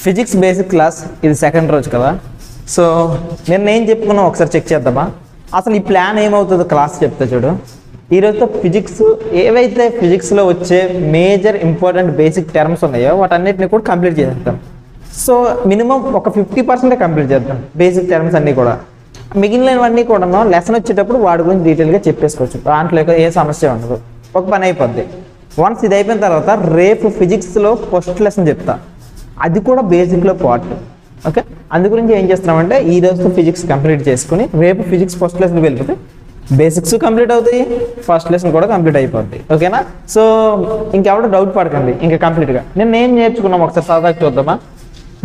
Physics basic class ఇది second రోజు కదా. సో నేను ఏం చెప్పుకున్నా ఒకసారి చెక్ చేద్దామా. అసలు ఈ ప్లాన్ ఏమవుతుందో క్లాస్ చెప్తా చూడు. ఈరోజుతో ఫిజిక్స్ ఏవైతే ఫిజిక్స్లో వచ్చే మేజర్ ఇంపార్టెంట్ బేసిక్ టర్మ్స్ ఉన్నాయో వాటన్నిటిని కూడా కంప్లీట్ చేసేస్తాం. సో మినిమం ఒక 50% కంప్లీట్ చేద్దాం బేసిక్ టర్మ్స్ అన్నీ కూడా. మిగిలినవన్నీ కూడా లెసన్ వచ్చేటప్పుడు వాడి గురించి డీటెయిల్గా చెప్పేసుకోవచ్చు. దాంట్లో ఏ సమస్య ఉండదు, ఒక పని అయిపోద్ది. వన్స్ ఇది అయిపోయిన తర్వాత రేపు ఫిజిక్స్లో ఫస్ట్ లెసన్ చెప్తా, అది కూడా బేసిక్లో పార్ట్. ఓకే, అందు గురించి ఏం చేస్తున్నామంటే ఈ రోజుతో ఫిజిక్స్ కంప్లీట్ చేసుకుని రేపు ఫిజిక్స్ ఫస్ట్ లెసన్కి వెళ్ళిపోతే బేసిక్స్ కంప్లీట్ అవుతాయి, ఫస్ట్ లెసన్ కూడా కంప్లీట్ అయిపోద్ది. ఓకేనా? సో ఇంకెవడో డౌట్ పడకండి ఇంకా కంప్లీట్గా. నేను ఏం నేర్చుకున్నాం ఒకసారి సరదాగా చూద్దామా.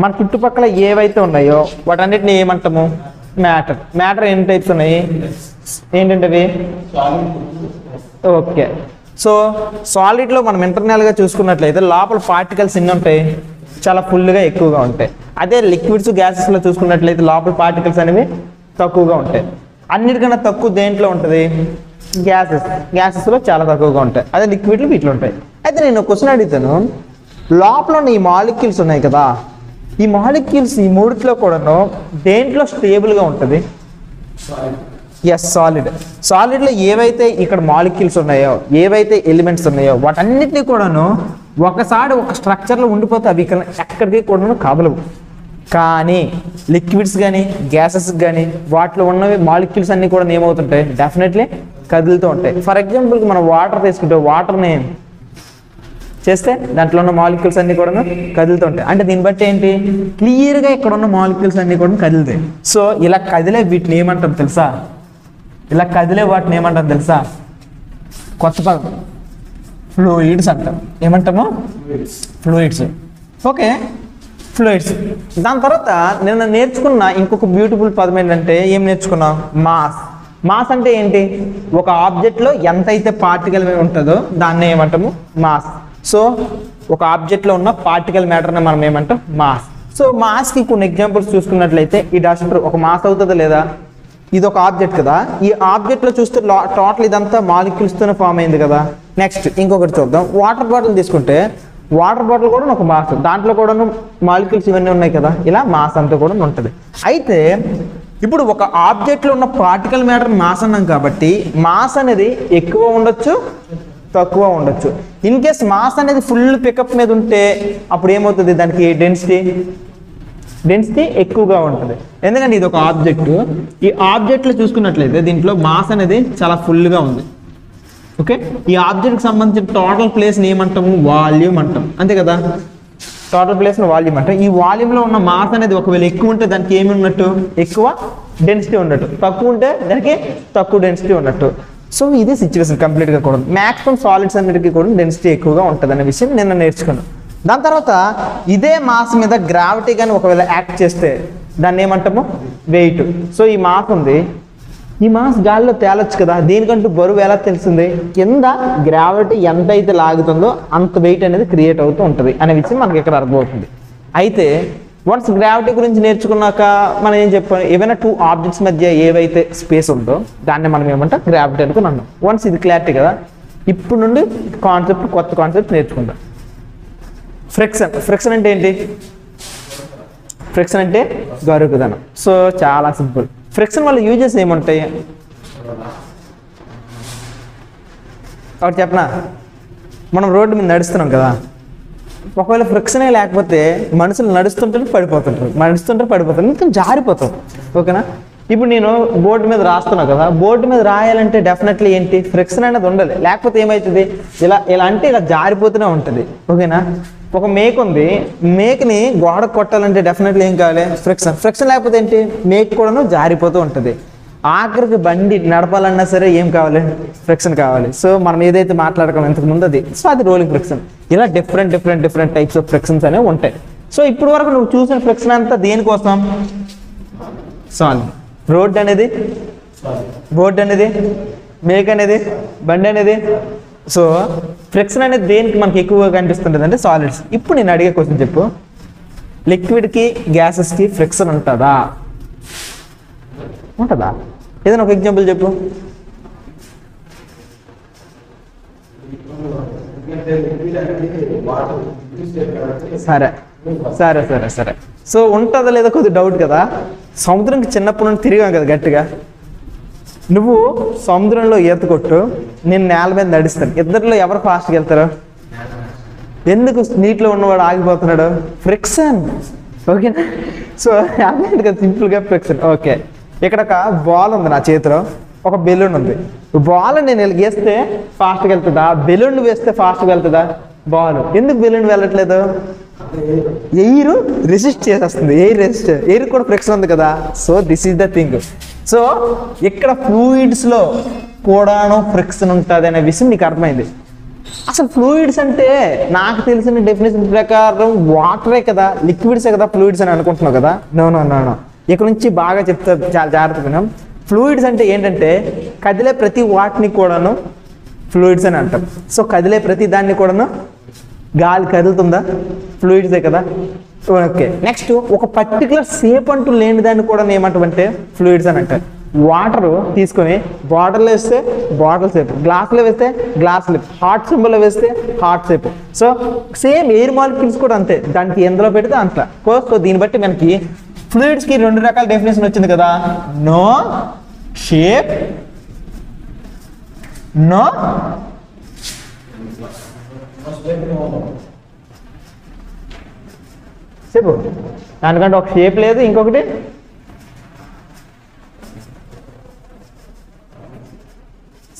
మన చుట్టుపక్కల ఏవైతే ఉన్నాయో వాటన్నిటిని ఏమంటాము? మ్యాటర్. మ్యాటర్ ఎన్ని టైప్స్ ఉన్నాయి? ఏంటంటే ఓకే. సో సాలిడ్లో మనం ఇంటర్నల్గా చూసుకున్నట్లయితే లోపల పార్టికల్స్ ఎన్ని ఉంటాయి? చాలా ఫుల్గా ఎక్కువగా ఉంటాయి. అదే లిక్విడ్స్ గ్యాసెస్లో చూసుకున్నట్లయితే లోపల పార్టికల్స్ అనేవి తక్కువగా ఉంటాయి. అన్నిటికన్నా తక్కువ దేంట్లో ఉంటుంది? గ్యాసెస్లో చాలా తక్కువగా ఉంటాయి. అదే లిక్విడ్లు వీటిలో ఉంటాయి. అయితే నేను క్వశ్చన్ అడుగుతాను, లోపల ఉన్న ఈ మాలిక్యూల్స్ ఉన్నాయి కదా, ఈ మాలిక్యూల్స్ ఈ మూడిట్లో కూడాను దేంట్లో స్టేబుల్గా ఉంటుంది? Yes, solid. సాలిడ్లో ఏవైతే ఇక్కడ మాలిక్యూల్స్ ఉన్నాయో, ఏవైతే ఎలిమెంట్స్ ఉన్నాయో వాటన్నిటినీ కూడాను ఒకసారి ఒక స్ట్రక్చర్లో ఉండిపోతే అవి ఇక్కడ ఎక్కడికి కూడాను కదలవు. కానీ లిక్విడ్స్ కానీ గ్యాసెస్ కానీ వాటిలో ఉన్నవి మాలిక్యూల్స్ అన్నీ కూడా ఏమవుతుంటాయి? డెఫినెట్లీ కదులుతూ ఉంటాయి. ఫర్ ఎగ్జాంపుల్కి మనం వాటర్ తీసుకుంటే వాటర్ని చేస్తే దాంట్లో ఉన్న మాలిక్యూల్స్ అన్నీ కూడా కదులుతూ ఉంటాయి. అంటే దీన్ని బట్టి ఏంటి? క్లియర్గా ఇక్కడ ఉన్న మాలిక్యూల్స్ అన్నీ కూడా కదులుతాయి. సో ఇలా కదిలే వీటిని ఏమంటాం తెలుసా? ఇలా కదిలే వాటిని ఏమంటాం తెలుసా? కొత్త పదం ఫ్లూయిడ్స్ అంటాం. ఏమంటాము? ఫ్లూయిడ్స్. Okay, fluids. దాని తర్వాత నేను నేర్చుకున్న ఇంకొక బ్యూటిఫుల్ పదం ఏంటంటే ఏం నేర్చుకున్నా? మాస్. మాస్ అంటే ఏంటి? ఒక ఆబ్జెక్ట్లో ఎంతైతే పార్టికల్ ఉంటుందో దాన్ని ఏమంటాము? మాస్. సో ఒక ఆబ్జెక్ట్లో ఉన్న పార్టికల్ మ్యాటర్ని మనం ఏమంటాం? మాస్. సో మాస్కి కొన్ని ఎగ్జాంపుల్స్ చూసుకున్నట్లయితే ఈ డస్టర్ ఒక మాస్ అవుతుందా లేదా? ఇది ఒక ఆబ్జెక్ట్ కదా, ఈ ఆబ్జెక్ట్లో చూస్తే టోటల్ ఇదంతా మాలిక్యూల్స్తోనే ఫామ్ అయింది కదా. నెక్స్ట్ ఇంకొకటి చూద్దాం. వాటర్ బాటిల్ తీసుకుంటే వాటర్ బాటిల్ కూడా ఒక మాస్, దాంట్లో కూడా మాలిక్యూల్స్ ఇవన్నీ ఉన్నాయి కదా. ఇలా మాస్ అంతా కూడా ఉంటుంది. అయితే ఇప్పుడు ఒక ఆబ్జెక్ట్లో ఉన్న పార్టికల్ మ్యాటర్ మాస్ అన్నాం కాబట్టి మాస్ అనేది ఎక్కువ ఉండొచ్చు, తక్కువ ఉండొచ్చు. ఇన్ కేస్ మాస్ అనేది ఫుల్ పికప్ మీద ఉంటే అప్పుడు ఏమవుతుంది? దానికి డెన్సిటీ ఎక్కువగా ఉంటుంది. ఎందుకంటే ఇది ఒక ఆబ్జెక్టు. ఈ ఆబ్జెక్ట్లో చూసుకున్నట్లయితే దీంట్లో మాస్ అనేది చాలా ఫుల్గా ఉంది. ఓకే, ఈ ఆబ్జెక్ట్కి సంబంధించిన టోటల్ ప్లేస్ని ఏమంటాము? వాల్యూమ్ అంటాం. అంతే కదా, టోటల్ ప్లేస్ని వాల్యూమ్ అంటాం. ఈ వాల్యూమ్లో ఉన్న మాస్ అనేది ఒకవేళ ఎక్కువ ఉంటే దానికి ఏమి ఉన్నట్టు? ఎక్కువ డెన్సిటీ ఉన్నట్టు. తక్కువ ఉంటే దానికి తక్కువ డెన్సిటీ ఉన్నట్టు. సో ఇది సిచ్యువేషన్ కంప్లీట్గా కూడా. మ్యాక్సిమం సాలిడ్స్ అన్నిటికీ కూడా డెన్సిటీ ఎక్కువగా ఉంటుంది అనే విషయం నేను నేర్చుకున్నాను. దాని తర్వాత ఇదే మాస్ మీద గ్రావిటీ కానీ ఒకవేళ యాక్ట్ చేస్తే దాన్ని ఏమంటాము? వెయిట్. సో ఈ మాస్ ఉంది, ఈ మాస్ గాలిలో తేలొచ్చు కదా, దీనికంటూ బరువు ఎలా తెలిసింది? కింద గ్రావిటీ ఎంతైతే లాగుతుందో అంత వెయిట్ అనేది క్రియేట్ అవుతూ ఉంటుంది అనే విషయం మనకి ఇక్కడ అర్థమవుతుంది. అయితే వన్స్ గ్రావిటీ గురించి నేర్చుకున్నాక మనం ఏం చెప్పాం? ఏవైనా టూ ఆబ్జెక్ట్స్ మధ్య ఏవైతే స్పేస్ ఉందో దాన్ని మనం ఏమంటాం? గ్రావిటీ అనుకుని అన్నాం. వన్స్ ఇది క్లారిటీ కదా, ఇప్పుడు నుండి కొత్త కాన్సెప్ట్ నేర్చుకుందాం. ఫ్రిక్షన్ అంటే ఏంటి? ఫ్రిక్షన్ అంటే గరుకుదనం. సో చాలా సింపుల్. ఫ్రిక్షన్ వల్ల యూజెస్ ఏముంటాయి ఒకటి చెప్పనా? మనం రోడ్డు మీద నడుస్తున్నాం కదా, ఒకవేళ ఫ్రిక్షనే లేకపోతే మనుషులు నడుస్తుంటే పడిపోతుంటారు, ఇంకా జారిపోతాం. ఓకేనా? ఇప్పుడు నేను బోర్డు మీద రాస్తున్నా కదా, బోర్డు మీద రాయాలంటే డెఫినెట్లీ ఏంటి? ఫ్రిక్షన్ అనేది ఉండాలి. లేకపోతే ఏమవుతుంది? ఇలా అంటే ఇలా జారిపోతూనే ఉంటుంది. ఓకేనా? ఒక మేక్ ఉంది, మేక్ని గోడకు కొట్టాలంటే డెఫినెట్లీ ఏం కావాలి? ఫ్రిక్షన్ లేకపోతే ఏంటి? మేక్ కూడాను జారిపోతూ ఉంటుంది. ఆఖరికి బండి నడపాలన్నా సరే ఏం కావాలి? ఫ్రిక్షన్ కావాలి. సో మనం ఏదైతే మాట్లాడుకున్నాం ఇంతకు ముందు అది, సో అది రోలింగ్ ఫ్రిక్షన్. ఇలా డిఫరెంట్ టైప్స్ ఆఫ్ ఫ్రిక్షన్స్ అనేవి ఉంటాయి. సో ఇప్పటి వరకు నువ్వు చూసిన ఫ్రిక్షన్ అంతా దేనికోసం? సాలిడ్. రోడ్ అనేది, బోర్డు అనేది, మేక్ అనేది, బండి అనేది. సో ఫ్రిక్షన్ అనేది దేనికి మనకి ఎక్కువగా కనిపిస్తుంటుంది అంటే సాలిడ్స్. ఇప్పుడు నేను అడిగే క్వశ్చన్ చెప్పు, లిక్విడ్కి గ్యాసెస్కి ఫ్రిక్షన్ ఉంటుందా? ఏదైనా ఒక ఎగ్జాంపుల్ చెప్పు. సరే సరే సరే సరే. సో ఉంటుందా లేదా కొద్దిగా డౌట్ కదా. సముద్రంకి చిన్నప్పటి నుండి తిరిగాం కదా గట్టిగా. నువ్వు సముద్రంలో ఈత కొట్టు, నేను నేల మీద నడుస్తాను. ఇద్దరిలో ఎవరు ఫాస్ట్గా వెళ్తారు? ఎందుకు నీటిలో ఉన్నవాడు ఆగిపోతున్నాడు? ఫ్రిక్షన్. ఓకేనా? సో అర్థమైంది కదా, సింపుల్గా ఫ్రిక్షన్. ఓకే, ఇక్కడ ఒక బాల్ ఉంది నా చేతిలో, ఒక బెలూన్ ఉంది. బాల్ నేను వేస్తే ఫాస్ట్గా వెళ్తుందా? బెలూన్ వేస్తే ఫాస్ట్గా వెళ్తుందా? బాల్. ఎందుకు బెలూన్ వెళ్ళట్లేదు? ఎయిర్ రెసిస్ట్ చేసేస్తుంది. ఎయిర్ కూడా ఫ్రిక్షన్ ఉంది కదా. So this is the thing. So ఇక్కడ ఫ్లూయిడ్స్లో కూడాను ఫ్రిక్షన్ ఉంటుంది అనే విషయం నీకు అర్థమైంది. అసలు ఫ్లూయిడ్స్ అంటే నాకు తెలిసిన డెఫినేషన్ ప్రకారం వాటరే కదా, లిక్విడ్సే కదా ఫ్లూయిడ్స్ అని అనుకుంటున్నావు కదా. నో నో నో నో, ఇక్కడ నుంచి బాగా చెప్తా, చాలా జాగ్రత్తగా. ఫ్లూయిడ్స్ అంటే ఏంటంటే కదిలే ప్రతి వాటిని కూడాను ఫ్లూయిడ్స్ అని అంటాం. సో కదిలే ప్రతి దాన్ని కూడాను, గాలి కదులుతుందా? ఫ్లూయిడ్సే కదా. ఓకే, నెక్స్ట్ ఒక పర్టికులర్ షేప్ అంటూ లేని దాన్ని కూడా ఏమంటామంటే ఫ్లూయిడ్స్ అని అంటారు. వాటర్ తీసుకొని బాటిల్లో వేస్తే బాటిల్ షేప్, గ్లాస్లో వేస్తే గ్లాస్ షేప్, హార్ట్ సింబల్లో వేస్తే heart shape. So same air molecules కూడా అంతే, దానికి ఎందులో పెడితే అంత. సో దీన్ని బట్టి మనకి ఫ్లూయిడ్స్కి 2 రకాల డెఫినేషన్ వచ్చింది కదా. నో షేప్, నో చెప్పు. దానికంటే ఒక షేప్ లేదు, ఇంకొకటి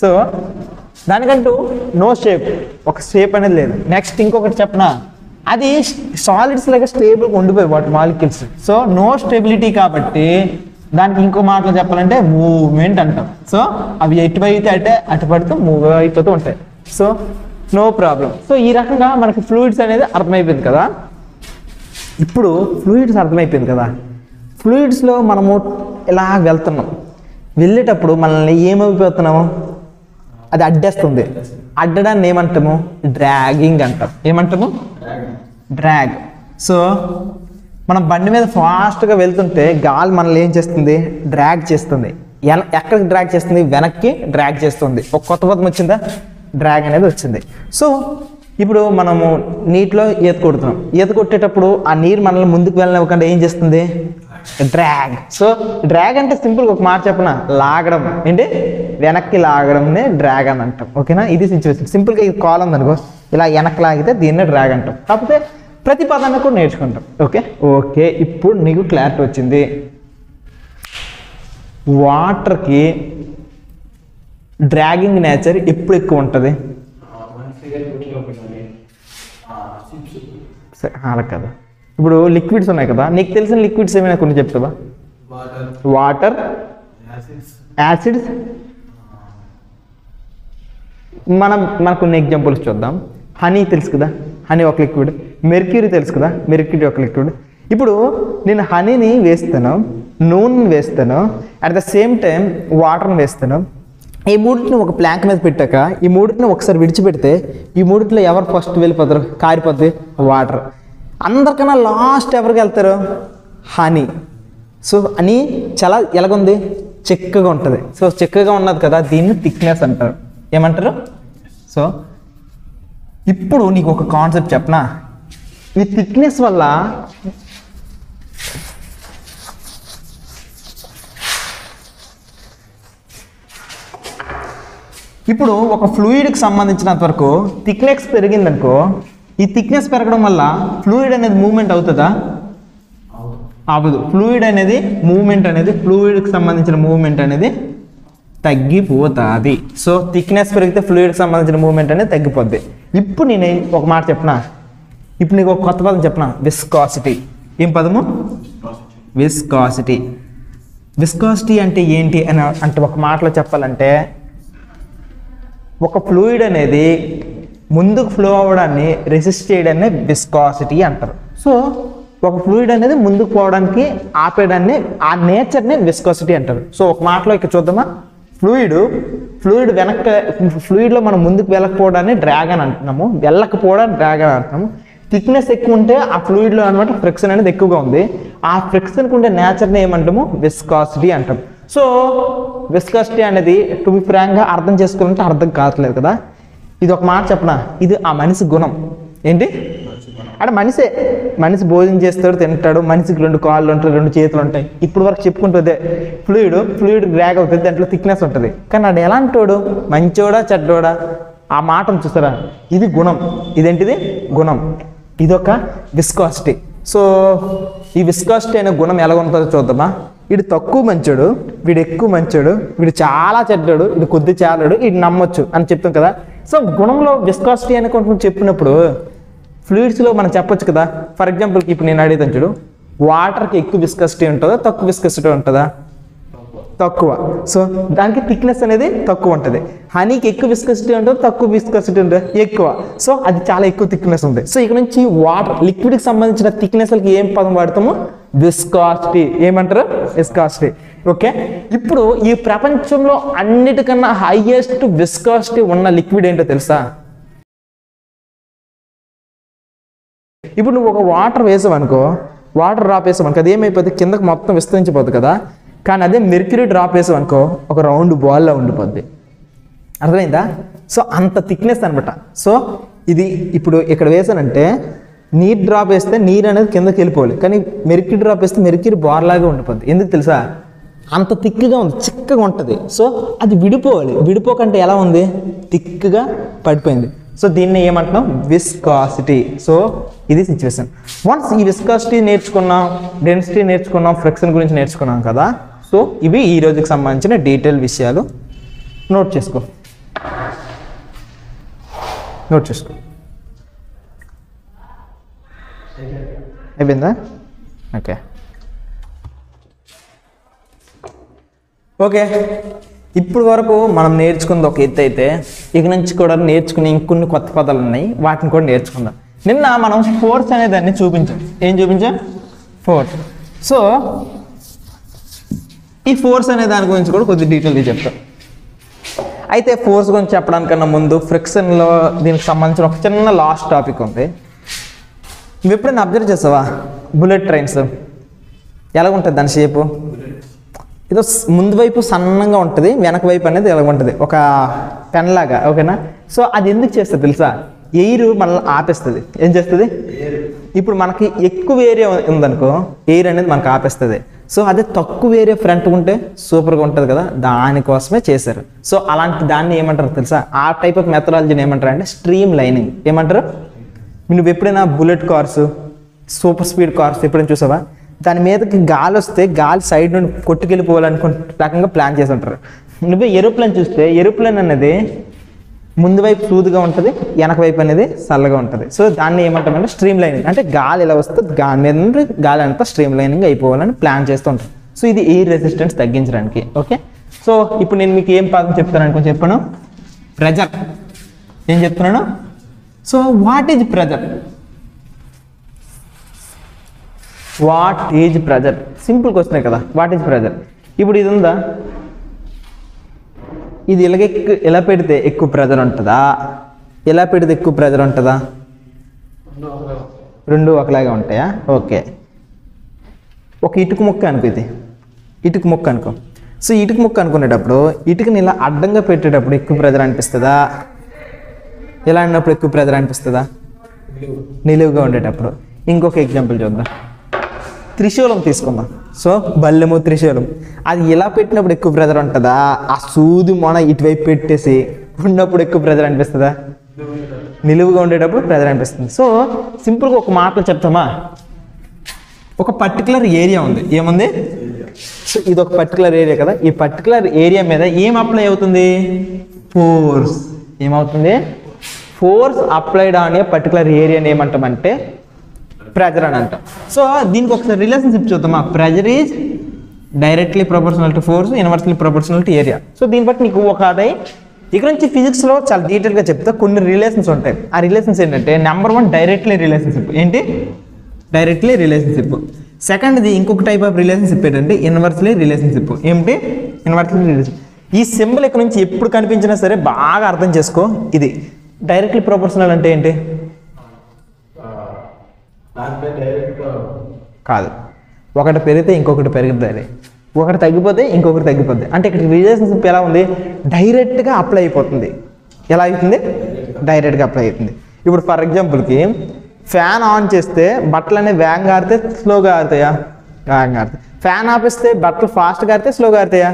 సో దానికంటూ నో షేప్, ఒక షేప్ అనేది లేదు. నెక్స్ట్ ఇంకొకటి చెప్పనా, అది సాలిడ్స్ లాగా స్టేబుల్గా ఉండిపోయి వాటి మాలిక్యూల్స్. సో నో స్టెబిలిటీ కాబట్టి దానికి ఇంకో మాటలో చెప్పాలంటే మూవ్మెంట్ అంటాం. సో అవి ఎటువైతే అంటే అటు పడుతూ మూవ్ అయిపోతూ ఉంటాయి. So no problem. సో ఈ రకంగా మనకి ఫ్లూయిడ్స్ అనేది అర్థమైపోయింది కదా. ఇప్పుడు ఫ్లూయిడ్స్ అర్థమైపోయింది కదా. ఫ్లూయిడ్స్లో మనము ఇలా వెళ్తున్నాం, వెళ్ళేటప్పుడు మనల్ని ఏమైపోతున్నాము, అది అడ్డేస్తుంది. అడ్డడాన్ని ఏమంటాము? డ్రాగింగ్ అంటాం. ఏమంటాము? డ్రాగ్. సో మనం బండి మీద ఫాస్ట్గా వెళ్తుంటే గాలి మనల్ని ఏం చేస్తుంది? డ్రాగ్ చేస్తుంది. ఎక్కడికి డ్రాగ్ చేస్తుంది? వెనక్కి డ్రాగ్ చేస్తుంది. ఒక కొత్త పదం వచ్చిందా? డ్రాగ్ అనేది వచ్చింది. సో ఇప్పుడు మనము నీటిలో ఈత కొడుతున్నాం. ఈత కొట్టేటప్పుడు ఆ నీరు మనల్ని ముందుకు వెళ్ళనివ్వకుండా ఏం చేస్తుంది? డ్రాగ్. సో డ్రాగ్ అంటే సింపుల్గా ఒక మాట చెప్పనా, లాగడం. ఏంటి? వెనక్కి లాగడంనే డ్రాగ్ అని అంటాం. ఓకేనా? ఇది సిచ్యువేషన్. సింపుల్గా ఇది కాల్ ఉందనుకో, ఇలా వెనక్కి లాగితే దీన్నే డ్రాగ్ అంటాం. కాకపోతే ప్రతి పదాన్ని కూడా నేర్చుకుంటాం. ఓకే ఓకే, ఇప్పుడు నీకు క్లారిటీ వచ్చింది. వాటర్కి డ్రాగింగ్ నేచర్ ఎప్పుడు ఎక్కువ ఉంటుంది? అలా కదా. ఇప్పుడు లిక్విడ్స్ ఉన్నాయి కదా, నీకు తెలిసిన లిక్విడ్స్ ఏమైనా కొన్ని చెప్తావా? Water, acids. మనకు కొన్ని ఎగ్జాంపుల్స్ చూద్దాం. హనీ తెలుసు కదా, హనీ ఒక లిక్విడ్. మెర్క్యూరీ తెలుసు కదా, మెర్క్యూరీ ఒక లిక్విడ్. ఇప్పుడు నేను హనీని వేస్తాను, నూనెని వేస్తాను, అట్ ద సేమ్ టైం వాటర్ని వేస్తాను. ఈ మూడింటిని ఒక ప్లాంక్ మీద పెట్టాక ఈ మూడింటిని ఒకసారి విడిచిపెడితే ఈ మూడింటిలో ఎవరు ఫస్ట్ వెళ్ళిపోతారు? కారిపోద్ది వాటర్. అందరికన్నా లాస్ట్ ఎవరికి వెళ్తారు? హనీ. సో హనీ చాలా ఎలాగుంది? చిక్కగా ఉంటుంది. సో చిక్కగా ఉన్నది కదా, దీన్ని థిక్నెస్ అంటారు. ఏమంటారు? సో ఇప్పుడు నీకు ఒక కాన్సెప్ట్ చెప్పనా, ఈ థిక్నెస్ వల్ల ఇప్పుడు ఒక ఫ్లూయిడ్కి సంబంధించినంత వరకు థిక్నెస్ పెరిగిందనుకో, ఈ థిక్నెస్ పెరగడం వల్ల ఫ్లూయిడ్ అనేది మూవ్మెంట్ అవుతుందా? అవ్వదు. ఫ్లూయిడ్ అనేది మూవ్మెంట్ అనేది, ఫ్లూయిడ్కి సంబంధించిన మూవ్మెంట్ అనేది తగ్గిపోతుంది. సో థిక్నెస్ పెరిగితే ఫ్లూయిడ్కి సంబంధించిన మూవ్మెంట్ అనేది తగ్గిపోద్ది. ఇప్పుడు నేను ఒక మాట చెప్పనా, ఇప్పుడు నీకు ఒక కొత్త పదం చెప్పనా, విస్కాసిటీ. ఏం పదము? విస్కాసిటీ. విస్కాసిటీ అంటే ఏంటి అని అంటే ఒక మాటలో చెప్పాలంటే, ఒక ఫ్లూయిడ్ అనేది ముందుకు ఫ్లో అవ్వడాన్ని రెసిస్ట్ చేయడాన్ని విస్కాసిటీ అంటారు. సో ఒక ఫ్లూయిడ్ అనేది ముందుకు పోవడానికి ఆపేయడాన్ని, ఆ నేచర్ని విస్కాసిటీ అంటారు. సో ఒక మాటలో ఇక్కడ చూద్దామా, ఫ్లూయిడ్ ఫ్లూయిడ్లో మనం ముందుకు వెళ్ళకపోవడాన్ని డ్రాగ్ అని అంటున్నాము, వెళ్ళకపోవడాన్ని డ్రాగ్ అని అంటున్నాము. థిక్నెస్ ఎక్కువ ఉంటే ఆ ఫ్లూయిడ్లో అనమాట ఫ్రిక్షన్ అనేది ఎక్కువగా ఉంది. ఆ ఫ్రిక్షన్కి ఉండే నేచర్ని ఏమంటాము? విస్కాసిటీ అంటాం. సో విస్కాసిటీ అనేది టు బి ఫ్రాంక్గా అర్థం చేసుకోవాలంటే అర్థం కావట్లేదు కదా. ఇది ఒక మాట చెప్పనా, ఇది ఆ మనిషి గుణం. ఏంటి? అంటే మనిషి భోజనం చేస్తాడు, తింటాడు, మనిషికి 2 కాళ్ళు ఉంటాయి, 2 చేతులు ఉంటాయి. ఇప్పుడు వరకు చెప్పుకుంటుంది ఫ్లూయిడ్ డ్రాగ్ అవుతుంది, దాంట్లో థిక్నెస్ ఉంటుంది. కానీ అది ఎలాంటోడు, మంచోడా చెడ్డోడా, ఆ మాటను చూస్తారా? ఇది గుణం. ఇదేంటిది? గుణం. ఇదొక విస్కాసిటీ. సో ఈ విస్కాసిటీ అనే గుణం ఎలా ఉంటుందో చూద్దామా. వీడు తక్కువ మంచోడు, వీడు ఎక్కువ మంచోడు, వీడు చాలా చెడ్డాడు, వీడు కొద్ది చాలాడు, వీడు నమ్మొచ్చు అని చెప్తాం కదా. సో గుణంలో విస్కాసిటీ అని కొంచెం చెప్పినప్పుడు ఫ్లూయిడ్స్లో మనం చెప్పొచ్చు కదా. ఫర్ ఎగ్జాంపుల్కి ఇప్పుడు నేను అడుగుతాను చూడు, వాటర్కి ఎక్కువ విస్కాసిటీ ఉంటుందా తక్కువ విస్కాసిటీ ఉంటుందా? తక్కువ. సో దానికి థిక్నెస్ అనేది తక్కువ ఉంటుంది. హనీకి ఎక్కువ విస్కాసిటీ ఉంటుంది, తక్కువ విస్కాసిటీ ఉంటుంది, ఎక్కువ. సో అది చాలా ఎక్కువ థిక్నెస్ ఉంది. సో ఇక్కడ నుంచి వాటర్ లిక్విడ్కి సంబంధించిన థిక్నెస్లకి ఏం పదం వాడతాము? విస్కాసిటీ. ఏమంటారు? విస్కాసిటీ. ఓకే. ఇప్పుడు ఈ ప్రపంచంలో అన్నిటికన్నా హైయెస్ట్ విస్కాసిటీ ఉన్న లిక్విడ్ ఏంటో తెలుసా? ఇప్పుడు నువ్వు ఒక వాటర్ వేసావనుకో, వాటర్ డ్రాప్ వేసావనుకో, అది ఏమైపోతుంది? కిందకు మొత్తం విస్తరించిపోతుంది కదా. కానీ అదే మెర్క్యూరీ డ్రాప్ వేసావనుకో, ఒక రౌండ్ బాల్లో ఉండిపోద్ది. అర్థమైందా? సో అంత థిక్నెస్ అనమాట. సో ఇది ఇప్పుడు ఇక్కడ వేసానంటే నీరు డ్రాప్ వేస్తే నీరు అనేది కిందకి వెళ్ళిపోవాలి, కానీ మెర్క్యూరీ డ్రాప్ వేస్తే మెర్క్యూరీ బార్ లాగా ఉండిపోద్ది. ఎందుకు తెలుసా? అంత థిక్గా ఉంది, చిక్కగా ఉంటుంది. సో అది విడిపోవాలి. విడిపోకంటే ఎలా ఉంది? థిక్గా పడిపోయింది. సో దీన్ని ఏమంటున్నాం? విస్కాసిటీ. సో ఇది సిచ్యువేషన్. వన్స్ ఈ విస్కాసిటీ నేర్చుకున్నాం, డెన్సిటీ నేర్చుకున్నాం, ఫ్రిక్షన్ గురించి నేర్చుకున్నాం కదా. సో ఇవి ఈ రోజుకి సంబంధించిన డీటెయిల్ విషయాలు. నోట్ చేసుకో. అయిపోయిందా? ఓకే. ఇప్పుడు వరకు మనం నేర్చుకుంది ఒక ఎత్తు అయితే, ఇక నుంచి కూడా నేర్చుకుని ఇంకొన్ని కొత్త పదాలు ఉన్నాయి, వాటిని కూడా నేర్చుకుందాం. నిన్న మనం ఫోర్స్ అనే దాన్ని చూపించాం. ఏం చూపించాం? ఫోర్స్. సో ఈ ఫోర్స్ అనే దాని గురించి కూడా కొద్ది డీటెయిల్గా చెప్తాం. అయితే ఫోర్స్ గురించి చెప్పడానికన్నా ముందు ఫ్రిక్షన్లో దీనికి సంబంధించిన ఒక చిన్న లాస్ట్ టాపిక్ ఉంది. నువ్వు ఎప్పుడైనా అబ్జర్వ్ చేసావా? బుల్లెట్ ట్రైన్స్ ఎలాగుంటుంది దాని షేపు? ఏదో ముందు వైపు సన్నంగా ఉంటుంది, వెనక వైపు అనేది ఎలాగ ఉంటుంది, ఒక పెన్ లాగా. ఓకేనా? సో అది ఎందుకు చేస్తుంది తెలుసా? ఎయిర్ మనల్ని ఆపేస్తుంది. ఏం చేస్తుంది? ఇప్పుడు మనకి ఎక్కువ ఏరియా ఉందనుకో, ఎయిర్ అనేది మనకు ఆపేస్తుంది. సో అదే తక్కువ ఏరియా ఫ్రంట్ ఉంటే సూపర్గా ఉంటుంది కదా, దానికోసమే చేశారు. సో అలాంటి దాన్ని ఏమంటారు తెలుసా? ఆ టైప్ ఆఫ్ మెథడాలజీని ఏమంటారు అంటే స్ట్రీమ్ లైనింగ్. ఏమంటారు? నువ్వు ఎప్పుడైనా bullet cars, super speed cars ఎప్పుడైనా చూసావా? దాని మీదకి గాలి వస్తే గాలి సైడ్ నుండి కొట్టుకెళ్ళిపోవాలనుకునే రకంగా ప్లాన్ చేసి ఉంటారు. నువ్వే ఏరోప్లేన్ చూస్తే ఏరోప్లేన్ అనేది ముందు వైపు సూదుగా ఉంటుంది, వెనక వైపు అనేది చల్లగా ఉంటుంది. సో దాన్ని ఏమంటామంటే స్ట్రీమ్ లైనింగ్. అంటే గాలి ఇలా వస్తే గాలి మీద నుండి గాలి అంతా స్ట్రీమ్ లైనింగ్ అయిపోవాలని ప్లాన్ చేస్తూ ఉంటారు. సో ఇది ఎయిర్ రెసిస్టెన్స్ తగ్గించడానికి. ఓకే. సో ఇప్పుడు నేను మీకు ఏం పదం చెప్తాను అనుకుని చెప్పాను? ప్రెజర్. ఏం చెప్తున్నాను? So what is pressure? What is pressure? Simple క్వశ్చనే కదా. What is pressure? ఇప్పుడు ఇది ఉందా, ఇది ఇలా పెడితే ఎక్కువ ప్రెజర్ ఉంటుందా, ఇలా పెడితే ఎక్కువ ప్రెజర్ ఉంటుందా? రెండు ఒకలాగా ఉంటాయా? ఓకే. ఒక ఇటుక ముక్క అనుకో, ఇది ఇటుక ముక్క అనుకో. సో ఇటుక ముక్క అనుకునేటప్పుడు ఇటుకని ఇలా అడ్డంగా పెట్టేటప్పుడు ఎక్కువ ప్రెజర్ అనిపిస్తుందా, ఇలా అన్నప్పుడు ఎక్కువ ప్రెజర్ అనిపిస్తుందా? నిలువుగా ఉండేటప్పుడు. ఇంకొక ఎగ్జాంపుల్ చూద్దాం. త్రిశూలం తీసుకుందాం. సో బల్లెము త్రిశూలం, అది ఇలా పెట్టినప్పుడు ఎక్కువ ప్రెజర్ ఉంటుందా, ఆ సూది మొన ఇటువైపు పెట్టేసి ఉన్నప్పుడు ఎక్కువ ప్రెజర్ అనిపిస్తుందా? నిలువుగా ఉండేటప్పుడు ప్రెజర్ అనిపిస్తుంది. సో సింపుల్గా ఒక మాటలో చెప్తామా? ఒక పర్టికులర్ ఏరియా ఉంది. ఏముంది? సో ఇది ఒక పర్టికులర్ ఏరియా కదా. ఈ పర్టికులర్ ఏరియా మీద ఏం అప్లై అవుతుంది? ఫోర్స్. ఏమవుతుంది? Force applied on a particular ఏరియాని ఏమంటామంటే ప్రెజర్ అని అంటాం. సో దీనికి ఒకసారి రిలేషన్షిప్ చూద్దామా? Pressure is directly proportional to force, inversely proportional to area. So దీన్ని బట్టి నీకు ఒక అదే ఇక్కడ నుంచి ఫిజిక్స్లో చాలా డీటెయిల్గా చెప్తా. కొన్ని రిలేషన్స్ ఉంటాయి. ఆ రిలేషన్స్ ఏంటంటే నెంబర్ 1 డైరెక్ట్లీ రిలేషన్షిప్. ఏంటి? Directly relationship. సెకండ్ది ఇంకొక టైప్ ఆఫ్ రిలేషన్షిప్ ఏంటంటే ఇన్వర్స్లీ రిలేషన్షిప్. ఏమిటి? Inversely relationship. ఈ సింబల్ ఇక్కడ నుంచి ఎప్పుడు కనిపించినా సరే బాగా అర్థం చేసుకో. ఇది డైరెక్ట్లీ ప్రొపోర్షనల్ అంటే ఏంటి? కాదు, ఒకటి పెరిగితే ఇంకొకటి పెరుగుతుంది, ఒకటి తగ్గిపోతే ఇంకొకటి తగ్గిపోద్ది. అంటే ఇక్కడ రిలేషన్షిప్ ఎలా ఉంది? డైరెక్ట్గా అప్లై అయిపోతుంది. ఎలా అవుతుంది? డైరెక్ట్గా అప్లై అవుతుంది. ఇప్పుడు ఫర్ ఎగ్జాంపుల్కి ఫ్యాన్ ఆన్ చేస్తే బట్టలు అనేవి వేగంగా ఆరితే స్లోగా ఆరుతాయా? వేగంగా ఆరుతాయి. ఫ్యాన్ ఆపిస్తే బట్టలు ఫాస్ట్గా ఆరితే స్లోగా ఆరుతాయా?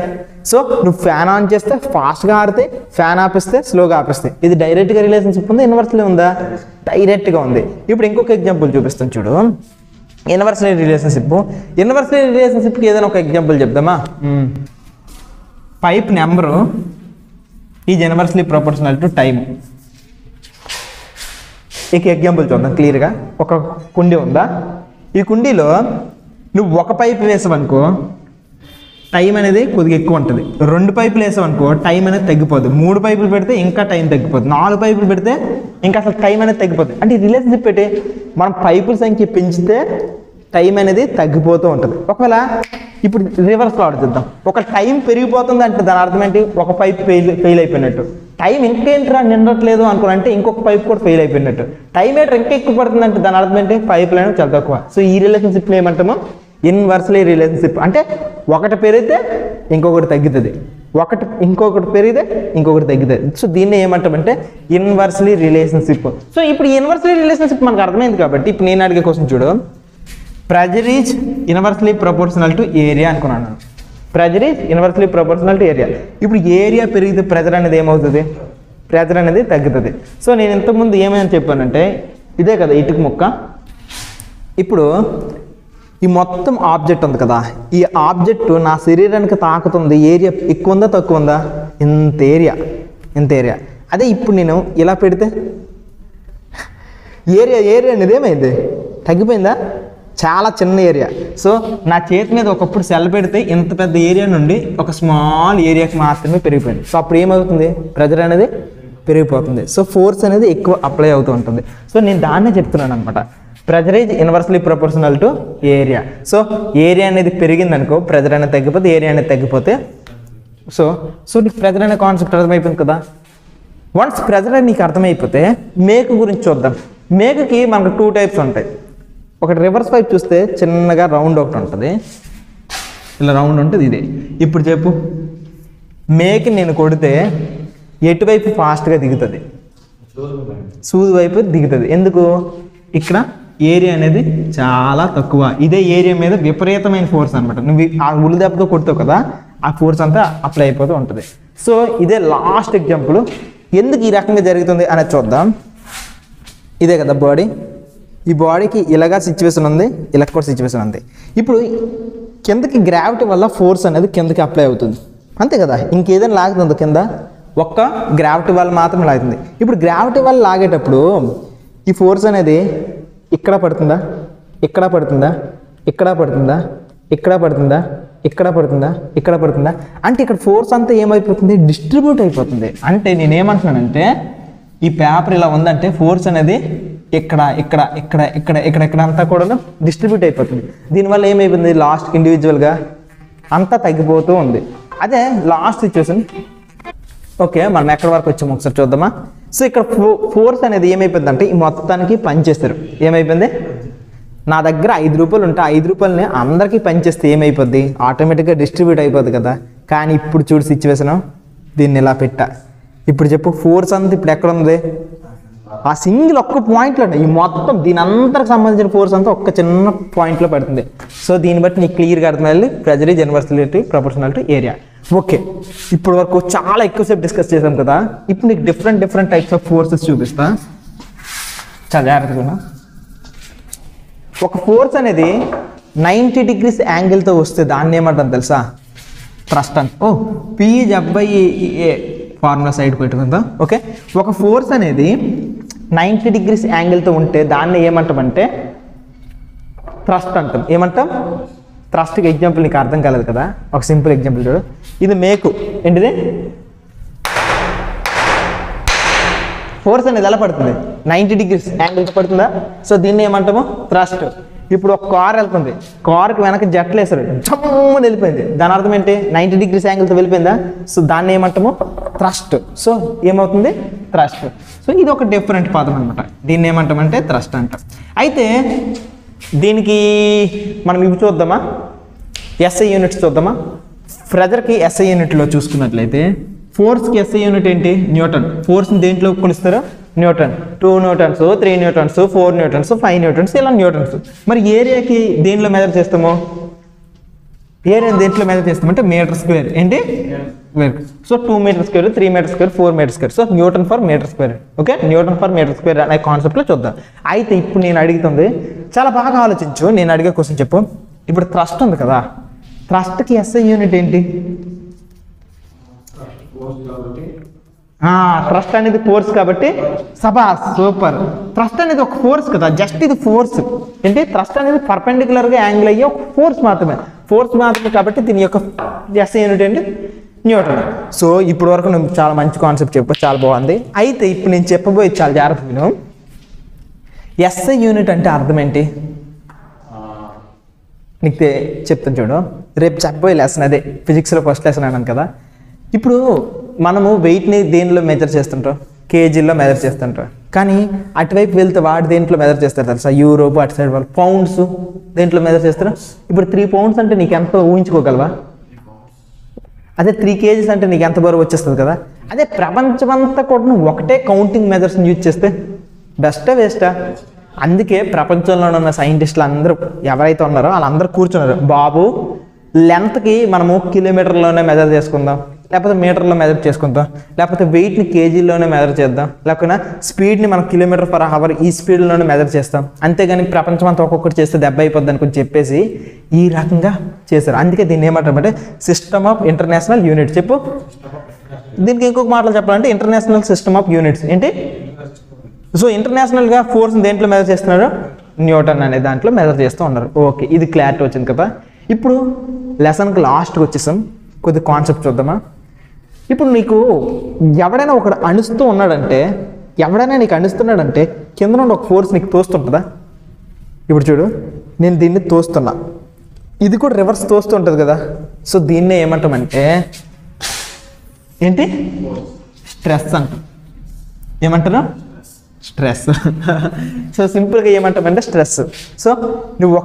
సో నువ్వు ఫ్యాన్ ఆన్ చేస్తే ఫాస్ట్గా ఆరితే, ఫ్యాన్ ఆపిస్తే స్లోగా ఆపిస్తాయి. ఇది డైరెక్ట్గా రిలేషన్షిప్ ఉందా, ఇన్వర్స్లీ ఉందా? డైరెక్ట్గా ఉంది. ఇప్పుడు ఇంకొక ఎగ్జాంపుల్ చూపిస్తాను చూడు. Inversely relationship. ఇన్వర్స్లీ రిలేషన్షిప్కి ఏదైనా ఒక ఎగ్జాంపుల్ చెప్దామా? Pipe number is inversely proportional to time. ఇక ఎగ్జాంపుల్ చూద్దాం క్లియర్గా. ఒక కుండీ ఉందా, ఈ కుండీలో నువ్వు ఒక పైపు వేసావనుకో టైం అనేది కొద్దిగా ఎక్కువ ఉంటుంది. 2 పైపులు వేసావనుకో టైం అనేది తగ్గిపోద్ది. 3 పైపులు పెడితే ఇంకా టైం తగ్గిపోద్ది. 4 పైపులు పెడితే ఇంకా అసలు టైం అనేది తగ్గిపోద్ది. అంటే ఈ రిలేషన్షిప్ పెట్టి మనం పైపుల సంఖ్య పెంచితే టైం అనేది తగ్గిపోతూ ఉంటుంది. ఒకవేళ ఇప్పుడు రివర్స్లో ఆడుతుందాం. ఒక టైం పెరిగిపోతుంది అంటే దాని అర్థం ఏంటి? ఒక పైప్ ఫెయిల్ అయిపోయినట్టు. టైం ఇంకేంట్రా నిండట్లేదు అనుకోనంటే ఇంకొక పైప్ కూడా ఫెయిల్ అయిపోయినట్టు. టైం ఏంటి ఇంకా ఎక్కువ పడుతుంది అంటే దాని అర్థం ఏంటి? పైప్ లైన్ చాలా తక్కువ. సో ఈ రిలేషన్షిప్ని ఏమంటాము? Inversely relationship. అంటే ఒకటి పెరిగితే ఇంకొకటి తగ్గుతుంది, ఇంకొకటి పెరిగితే ఇంకొకటి తగ్గుతుంది. సో దీన్ని ఏమంటామంటే ఇన్వర్స్లీ రిలేషన్షిప్. సో ఇప్పుడు ఇన్వర్స్లీ రిలేషన్షిప్ మనకు అర్థమైంది కాబట్టి ఇప్పుడు నేను అడిగే క్వశ్చన్ చూడు. Pressure is inversely proportional to area అనుకున్నాను. Pressure is inversely proportional to area. ఇప్పుడు ఏరియా పెరిగితే ప్రెజర్ అనేది ఏమవుతుంది? ప్రెజర్ అనేది తగ్గుతుంది. సో నేను ఇంతకుముందు ఏమైనా చెప్పానంటే ఇదే కదా ఇటుక ముక్క. ఇప్పుడు ఈ మొత్తం ఆబ్జెక్ట్ ఉంది కదా, ఈ ఆబ్జెక్ట్ నా శరీరానికి తాకుతుంది. ఏరియా ఎక్కువ ఉందా తక్కువ ఉందా? ఇంత ఏరియా. అదే ఇప్పుడు నేను ఇలా పెడితే ఏరియా అనేది ఏమైంది? తగ్గిపోయిందా? చాలా చిన్న ఏరియా. సో నా చేతి మీద ఒకప్పుడు సెల్ పెడితే ఇంత పెద్ద ఏరియా నుండి ఒక స్మాల్ ఏరియాకి మాత్రమే పెరిగిపోయింది. సో అప్పుడు ఏమవుతుంది? ప్రెజర్ అనేది పెరిగిపోతుంది. సో ఫోర్స్ అనేది ఎక్కువ అప్లై అవుతూ ఉంటుంది. సో నేను దాన్నే చెప్తున్నాను అనమాట. Pressure is inversely proportional to area. So area అనేది పెరిగింది అనుకో ప్రెజర్ అనేది తగ్గిపోతే, ఏరియా అనేది తగ్గిపోతే సో నీకు ప్రెజర్ అనే కాన్సెప్ట్ అర్థమైపోయింది కదా. వన్స్ ప్రెజర్ అని నీకు అర్థమైపోతే మేకు గురించి చూద్దాం. మేకుకి మనకు 2 టైప్స్ ఉంటాయి. ఒకటి రివర్స్ పైప్ చూస్తే చిన్నగా రౌండ్ ఒకటి ఉంటుంది, ఇలా రౌండ్ ఉంటుంది ఇదే. ఇప్పుడు చెప్పు, మేకి నేను కొడితే ఎటువైపు ఫాస్ట్గా దిగుతుంది? సూది వైపు దిగుతుంది. ఎందుకు? ఇక్కడ ఏరియా అనేది చాలా తక్కువ. ఇదే ఏరియా మీద విపరీతమైన ఫోర్స్ అనమాట. నువ్వు ఆ ఉలి దెబ్బతో కొడతావు కదా, ఆ ఫోర్స్ అంతా అప్లై అయిపోతూ ఉంటుంది. సో ఇదే లాస్ట్ ఎగ్జాంపుల్. ఎందుకు ఈ రకంగా జరుగుతుంది అనేది చూద్దాం. ఇదే కదా బాడీ. ఈ బాడీకి ఇలాగా సిచ్యువేషన్ ఉంది, ఇలా కూడా సిచ్యువేషన్ ఉంది. ఇప్పుడు కిందకి గ్రావిటీ వల్ల ఫోర్స్ అనేది కిందకి అప్లై అవుతుంది, అంతే కదా. ఇంకేదైనా లాగుతుంది కింద, ఒక్క గ్రావిటీ వల్ల మాత్రం లాగుతుంది. ఇప్పుడు గ్రావిటీ వల్ల లాగేటప్పుడు ఈ ఫోర్స్ అనేది ఇక్కడ పడుతుందా, ఇక్కడ పడుతుందా, ఇక్కడ పడుతుందా, ఇక్కడ పడుతుందా, ఇక్కడ పడుతుందా, ఇక్కడ పడుతుందా? అంటే ఇక్కడ ఫోర్స్ అంతా ఏమైపోతుంది? డిస్ట్రిబ్యూట్ అయిపోతుంది. అంటే నేనేమంటున్నానంటే ఈ పేపర్ ఇలా ఉందంటే ఫోర్స్ అనేది ఇక్కడ ఇక్కడ ఇక్కడ ఇక్కడ ఇక్కడ ఇక్కడ అంతా కూడా డిస్ట్రిబ్యూట్ అయిపోతుంది. దీనివల్ల ఏమైపోతుంది? లాస్ట్ ఇండివిజువల్గా అంతా తగ్గిపోతూ ఉంది. అదే లాస్ట్ సిచ్యువేషన్. ఓకే, మనం ఎక్కడి వరకు వచ్చాము ఒకసారి చూద్దామా. సో ఇక్కడ ఫోర్స్ అనేది ఏమైపోయింది అంటే ఈ మొత్తానికి పనిచేస్తారు. ఏమైపోయింది? నా దగ్గర 5 రూపాయలు ఉంటే 5 రూపాయలని అందరికీ పనిచేస్తే ఏమైపోద్ది? ఆటోమేటిక్గా డిస్ట్రిబ్యూట్ అయిపోద్ది కదా. కానీ ఇప్పుడు చూడు సిచ్యువేషన్, దీన్ని ఇలా పెట్టా. ఇప్పుడు చెప్పు, ఫోర్స్ అంతా ఇప్పుడు ఎక్కడ ఉంది? ఆ సింగిల్ ఒక్క పాయింట్లో. ఈ మొత్తం దీని అంతకు సంబంధించిన ఫోర్స్ అంతా ఒక్క చిన్న పాయింట్లో పడుతుంది. సో దీన్ని బట్టి నీకు క్లియర్గా అర్థమయ్యేది pressure is inversely proportional to area. Okay, ఇప్పుడు వరకు చాలా ఎక్కువసేపు డిస్కస్ చేసాం కదా. ఇప్పుడు నీకు డిఫరెంట్ టైప్స్ ఆఫ్ ఫోర్సెస్ చూపిస్తా, చాలా జాగ్రత్తగా. ఒక ఫోర్స్ అనేది 90 degrees యాంగిల్తో వస్తే దాన్ని ఏమంటాం తెలుసా? థ్రస్ట్ అని. PFE ఫార్ములా సైడ్ పెట్టుకుందా. ఓకే, ఒక ఫోర్స్ అనేది 90 degrees యాంగిల్తో ఉంటే దాన్ని ఏమంటామంటే థ్రస్ట్ అంటాం. ఏమంటాం? థ్రస్ట్కి ఎగ్జాంపుల్ నీకు అర్థం కాలేదు కదా, ఒక సింపుల్ ఎగ్జాంపుల్ చూడు. ఇది మేకు ఏంటిది? ఫోర్స్ అనేది ఎలా పడుతుంది? 90 degrees యాంగిల్తో పడుతుందా? సో దీన్ని ఏమంటాము? థ్రస్ట్. ఇప్పుడు ఒక కార్ వెళ్తుంది, కార్కి వెనక జట్లు వేస్తారు, జమ్మని వెళ్ళిపోయింది. దాని అర్థం ఏంటి? 90 degrees యాంగిల్తో వెళ్ళిపోయిందా? సో దాన్ని ఏమంటాము? థ్రస్ట్. సో ఏమవుతుంది? థ్రస్ట్. సో ఇది ఒక డిఫరెంట్ పదం అనమాట. దీన్ని ఏమంటామంటే థ్రస్ట్ అంటాం. అయితే దీనికి మనం ఇవి చూద్దామా, SI యూనిట్స్ చూద్దామా. ప్రెజర్కి SI యూనిట్లో చూసుకున్నట్లయితే ఫోర్స్కి SI యూనిట్ ఏంటి? న్యూటన్. ఫోర్స్ని దేంట్లో కొలుస్తారో? Newton, 2 newtons, 3 newtons, 4 newtons, 5 newtons, ఇలా న్యూటన్స్. మరి ఏరియాకి దేనిలో మెజర్ చేస్తాము? ఏరియా దేంట్లో మెజర్ చేస్తామంటే మీటర్ స్క్వేర్. ఏంటి? So 2 metre square, 3 metre square, 4 metre square. So newton per metre square. Okay, newton per metre square అనే కాన్సెప్ట్లో చూద్దాం. అయితే ఇప్పుడు నేను అడుగుతుంది చాలా బాగా ఆలోచించు. నేను అడిగే క్వశ్చన్ చెప్పు. ఇప్పుడు థ్రస్ట్ ఉంది కదా, థ్రస్ట్కి ఎస్ఐ యూనిట్ ఏంటి? థ్రస్ట్ అనేది ఫోర్స్ కాబట్టి సబాస్, సూపర్. థ్రస్ట్ అనేది ఒక ఫోర్స్ కదా, జస్ట్ ఇది ఫోర్స్. ఏంటి? థ్రస్ట్ అనేది పర్పెండిక్యులర్గా యాంగిల్ అయ్యే ఒక ఫోర్స్ మాత్రమే కాబట్టి దీని యొక్క ఎస్ఐ యూనిట్ ఏంటి? న్యూటన్. సో ఇప్పుడు వరకు నువ్వు చాలా మంచి కాన్సెప్ట్ చెప్పు, చాలా బాగుంది. అయితే ఇప్పుడు నేను చెప్పబోయేది చాలా జాగ్రత్త విను. ఎస్ఐ యూనిట్ అంటే అర్థం ఏంటి నీకు చెప్తాను చూడు. రేపు చెప్పబోయే లెసన్ అదే, ఫిజిక్స్లో ఫస్ట్ లెసన్ అన్నాను కదా. ఇప్పుడు మనము వెయిట్ని దేనిలో మెజర్ చేస్తుంటాం? కేజీల్లో మెజర్ చేస్తుంటాం. కానీ అటువైపు వెళ్తే వాడు దేంట్లో మెజర్ చేస్తారు తెలుసా? యూరోప్ అటు సైడ్ వాళ్ళు పౌండ్స్ దేంట్లో మెజర్ చేస్తారు. ఇప్పుడు 3 పౌండ్స్ అంటే నీకు ఎంత ఊహించుకోగలవా? అదే 3 కేజీస్ అంటే నీకు ఎంత బరువు వచ్చేస్తుంది కదా. అదే ప్రపంచమంతా కూడా నువ్వు ఒకటే కౌంటింగ్ మెజర్స్ని యూజ్ చేస్తే బెస్టా వేస్టా? అందుకే ప్రపంచంలో ఉన్న సైంటిస్టులు అందరూ ఎవరైతే ఉన్నారో వాళ్ళందరూ కూర్చున్నారు, బాబు లెంత్కి మనము కిలోమీటర్లోనే మెజర్ చేసుకుందాం, లేకపోతే మీటర్లో మెజర్ చేసుకుందాం, లేకపోతే వెయిట్ని కేజీలోనే మెజర్ చేద్దాం, లేకపోతే స్పీడ్ని మనం km/h ఈ స్పీడ్లోనే మెజర్ చేస్తాం. అంతేగాని ప్రపంచం అంతా ఒక్కొక్కటి చేస్తే దెబ్బ అయిపోద్ది అనుకుని చెప్పేసి ఈ రకంగా చేశారు. అందుకే దీన్ని ఏమంటారంటే సిస్టమ్ ఆఫ్ ఇంటర్నేషనల్ యూనిట్స్. చెప్పు. దీనికి ఇంకొక మాటలు చెప్పాలంటే ఇంటర్నేషనల్ సిస్టమ్ ఆఫ్ యూనిట్స్. ఏంటి? సో ఇంటర్నేషనల్గా ఫోర్స్ దేంట్లో మెజర్ చేస్తున్నారు? న్యూటన్ అనే దాంట్లో మెజర్ చేస్తూ ఉన్నారు. ఓకే, ఇది క్లారిటీ వచ్చింది కదా. ఇప్పుడు లెసన్కి లాస్ట్కి వచ్చేసాం. కొద్ది కాన్సెప్ట్ చూద్దామా. ఇప్పుడు నీకు ఎవడైనా ఒకడు అణుస్తూ ఉన్నాడంటే, ఎవడైనా నీకు అణుస్తున్నాడంటే కింద నుండి ఒక ఫోర్స్ నీకు తోస్తుంటుందా? ఇప్పుడు చూడు, నేను దీన్ని తోస్తున్నా, ఇది కూడా రివర్స్ తోస్తూ ఉంటుంది కదా. సో దీన్నే ఏమంటామంటే ఏంటి? స్ట్రెస్ అంటాం. ఏమంటారు? స్ట్రెస్. సో సింపుల్గా ఏమంటామంటే స్ట్రెస్. సో నువ్వు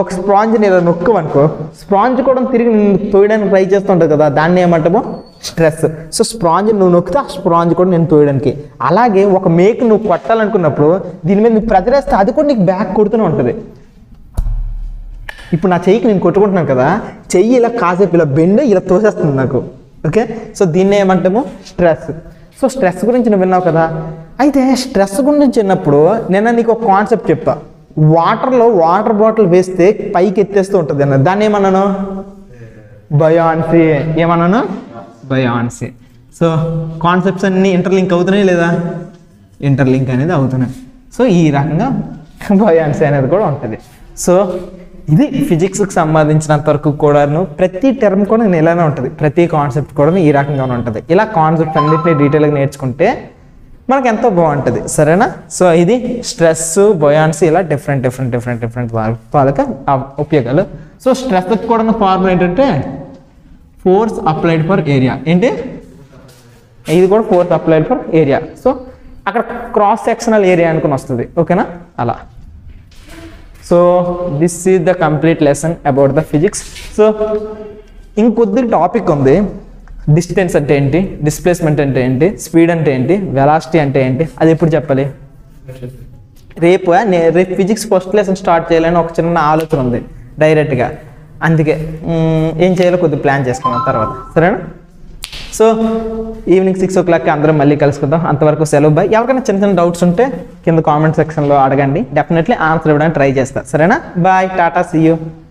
ఒక స్పాంజ్ని ఇలా నొక్కవనుకో, స్పాంజ్ కూడా తిరిగి తోయడానికి ట్రై చేస్తూ ఉంటుంది కదా, దాన్ని ఏమంటామో స్ట్రెస్. సో స్పాంజ్ నువ్వు నొక్కితే ఆ స్పాంజ్ కూడా నేను తోయడానికి. అలాగే ఒక మేక్ నువ్వు కొట్టాలనుకున్నప్పుడు దీని మీద నువ్వు ప్రెజర్ వేస్తే అది కూడా నీకు బ్యాక్ కొడుతూనే ఉంటుంది. ఇప్పుడు నా చెయ్యికి నేను కొట్టుకుంటున్నాను కదా, చెయ్యి ఇలా కాసేపు ఇలా బెండ్ ఇలా తోసేస్తుంది నాకు. ఓకే, సో దీన్ని ఏమంటాము? స్ట్రెస్. సో స్ట్రెస్ గురించి నువ్వు విన్నావు కదా. అయితే స్ట్రెస్ గురించి విన్నప్పుడు నేను నీకు ఒక కాన్సెప్ట్ చెప్తా. వాటర్లో వాటర్ బాటిల్ వేస్తే పైకి ఎత్తేస్తూ ఉంటుంది అన్న, దాన్ని ఏమన్నాను? బయాన్సీ. ఏమన్నాను? బయాన్సీ. సో కాన్సెప్ట్స్ అన్నీ ఇంటర్లింక్ అవుతున్నాయి లేదా? ఇంటర్లింక్ అనేది అవుతున్నాయి. సో ఈ రకంగా బయాన్సీ అనేది కూడా ఉంటుంది. సో ఇది ఫిజిక్స్కి సంబంధించినంత వరకు కూడాను ప్రతి టర్మ్ కూడా నేను ఇలానే ఉంటుంది, ప్రతి కాన్సెప్ట్ కూడా ఈ రకంగానే ఉంటుంది. ఇలా కాన్సెప్ట్ అన్నింటినీ డీటెయిల్గా నేర్చుకుంటే మనకు ఎంతో బాగుంటుంది. సరేనా? సో ఇది స్ట్రెస్, బయాన్సీ, ఇలా డిఫరెంట్ వాళ్ళకి ఉపయోగాలు. సో స్ట్రెస్కి కూడా ఫార్ములా ఏంటంటే ఫోర్స్ అప్లైడ్ ఫర్ ఏరియా. ఏంటి? ఇది కూడా force applied for area. So అక్కడ క్రాస్ సెక్షనల్ ఏరియా అనుకుని వస్తుంది. ఓకేనా? అలా. So this is the complete lesson about the physics. So ఇంకొద్ది టాపిక్ ఉంది. డిస్టెన్స్ అంటే ఏంటి, డిస్ప్లేస్మెంట్ అంటే ఏంటి, స్పీడ్ అంటే ఏంటి, వెలాసిటీ అంటే ఏంటి, అది ఎప్పుడు చెప్పాలి? రేపు ఫిజిక్స్ ఫస్ట్ లెసన్ స్టార్ట్ చేయాలని ఒక చిన్న ఆలోచన ఉంది డైరెక్ట్గా. అందుకే ఏం చేయాలో కొద్దిగా ప్లాన్ చేసుకున్నాం తర్వాత. సరేనా? సో ఈవినింగ్ 6 o'clock అందరం మళ్ళీ కలుసుకుందాం. అంతవరకు సెలవు. బాయ్. ఎవరికైనా చిన్న చిన్న డౌట్స్ ఉంటే కింద కామెంట్ సెక్షన్లో అడగండి, డెఫినెట్లీ ఆన్సర్ ఇవ్వడానికి ట్రై చేస్తా. సరేనా? Bye, tata, see you.